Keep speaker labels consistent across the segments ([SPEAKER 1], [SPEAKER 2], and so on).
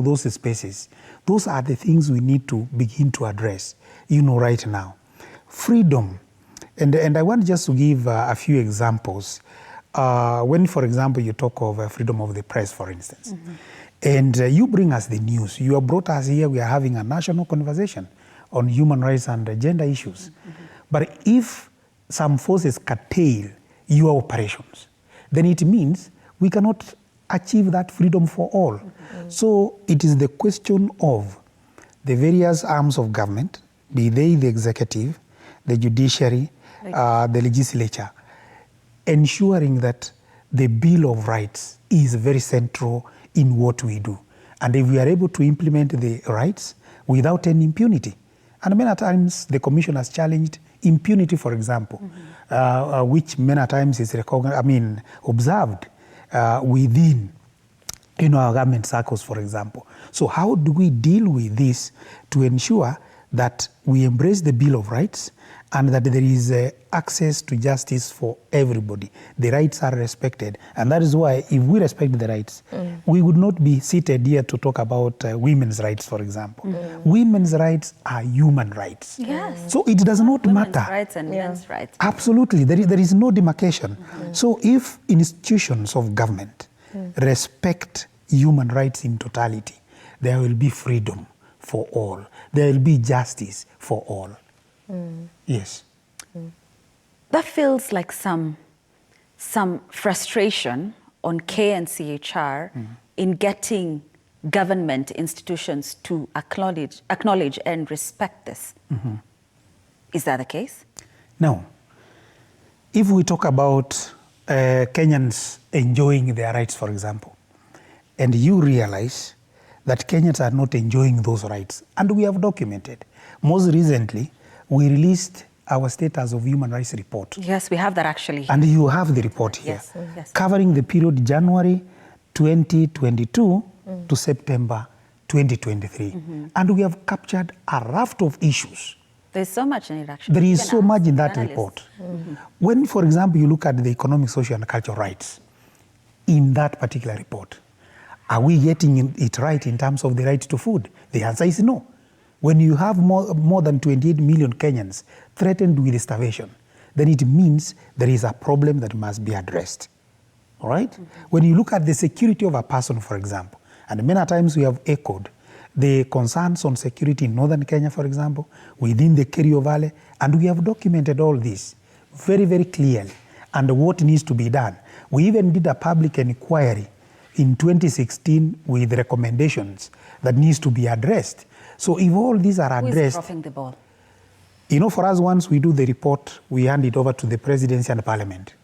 [SPEAKER 1] those spaces. Those are the things we need to begin to address, right now. Freedom, and I want just to give a few examples. When, for example, you talk of freedom of the press, for instance, and you bring us the news, you have brought us here, we are having a national conversation on human rights and gender issues. But if some forces curtail your operations, then it means we cannot achieve that freedom for all. So it is the question of the various arms of government, be they the executive, the judiciary, the legislature, ensuring that the Bill of Rights is very central in what we do. And if we are able to implement the rights without any impunity, and many times the Commission has challenged impunity, for example, which many times is observed within our government circles, for example. So how do we deal with this to ensure that we embrace the Bill of Rights and that there is access to justice for everybody? The rights are respected. And that is why if we respect the rights, we would not be seated here to talk about women's rights, for example. Women's rights are human rights.
[SPEAKER 2] Yes.
[SPEAKER 1] So it does not
[SPEAKER 2] Women's
[SPEAKER 1] matter.
[SPEAKER 2] rights and men's rights.
[SPEAKER 1] Absolutely. There is no demarcation. So if institutions of government respect human rights in totality, there will be freedom for all. There will be justice for all. Yes.
[SPEAKER 2] That feels like some frustration on KNCHR in getting government institutions to acknowledge and respect this. Is that the case?
[SPEAKER 1] Now, if we talk about Kenyans enjoying their rights, for example, and you realize that Kenyans are not enjoying those rights, and we have documented. Most recently, we released our Status of Human Rights report.
[SPEAKER 2] Yes, we have that actually.
[SPEAKER 1] And you have the report here,
[SPEAKER 2] yes, yes,
[SPEAKER 1] covering the period January 2022 to September 2023. And we have captured a raft of issues.
[SPEAKER 2] There's so much in it actually.
[SPEAKER 1] There is so much in that report. When, for example, you look at the economic, social, and cultural rights in that particular report, are we getting it right in terms of the right to food? The answer is no. When you have more than 28 million Kenyans threatened with starvation, then it means there is a problem that must be addressed. All right? When you look at the security of a person, for example, and many times we have echoed the concerns on security in northern Kenya, for example, within the Kerio Valley, and we have documented all this very, very clearly and what needs to be done. We even did a public inquiry in 2016 with recommendations that needs to be addressed. So if all these are addressed... Who is
[SPEAKER 2] dropping the ball?
[SPEAKER 1] For us, once we do the report, we hand it over to the presidency and the parliament.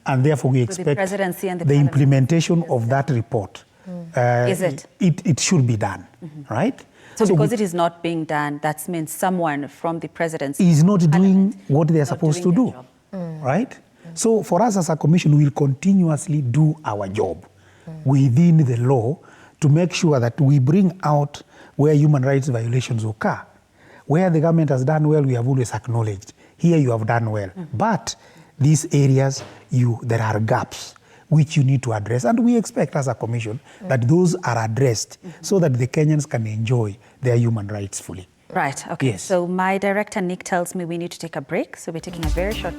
[SPEAKER 1] And therefore we expect
[SPEAKER 2] the presidency and the
[SPEAKER 1] implementation of that report.
[SPEAKER 2] Is it?
[SPEAKER 1] It should be done, right?
[SPEAKER 2] So because it is not being done, that means someone from the presidency
[SPEAKER 1] is not doing what they are supposed to do, right? So for us as a commission, we will continuously do our job within the law to make sure that we bring out where human rights violations occur. Where the government has done well, we have always acknowledged. Here you have done well. But these areas, there are gaps which you need to address. And we expect as a commission that those are addressed so that the Kenyans can enjoy their human rights fully.
[SPEAKER 2] Right, okay. Yes. So my director, Nick, tells me we need to take a break. So we're taking a very short